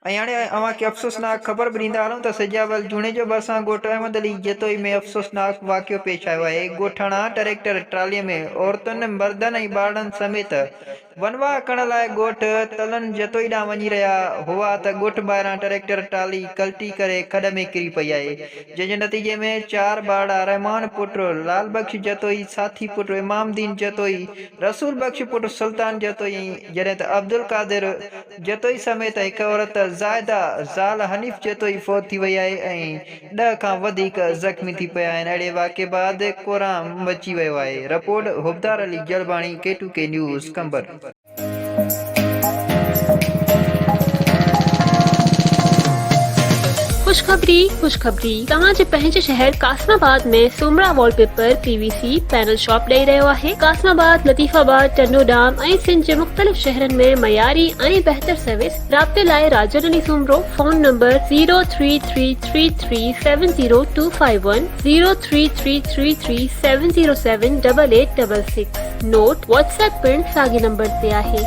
हाणे अव्हांखे अफ़सोसनाक ख़बर ॿुधाईंदा हलूं त सिजावल जूणे जो भरिसां ॻोठ अहमद अली जतोई में अफ़सोसनाक वाक़ियो पेश आयो आहे। ॻोठाणा ट्रैक्टर ट्रालीअ में औरतुनि मर्दनि ऐं ॿारनि समेत वनवाह करण लाइ ॻोठ तलन जतोई ॾांहुं वञी रहिया हुआ त ॻोठ ॿाहिरां ट्रैक्टर ट्राली कल्टी करे खॾ में किरी पई आहे, जंहिंजे नतीजे में 4 ॿार रहमान पुट लाल बख्श जतोई, साथी पुट इमामदीन जतोई, रसूल बख्श पुट सुल्तान जतोई, जॾहिं त अब्दुल कादिर जतोई समेत हिकु औरत ज़ाइदा ज़ाल हनीफ़ जतोई फौत थी वई आहे ऐं 10 खां वधीक ज़ख़्मी थी पिया आहिनि। अहिड़े वाक़े बाद कोराम मची वियो आहे। रिपोर्ट हुबदार अली जलबाणी, K2K न्यूज़, कंबर। खुशखबरी तव्हांजे पंहिंजे शहर कासमाबाद में Somra wallpaper PVC panel shop ॾेई रहियो आहे। कासमाबाद, लतीफ़ाबाद, टंडोडाम ऐं सिंध जे मुख़्तलिफ़ शहरनि में मयारी ऐं बहितर सर्विस। राब्ते लाइ Rajan Ali Soomro, phone number 03333702510, 03333707886। Note WhatsApp पिण साॻे नंबर ते आहे।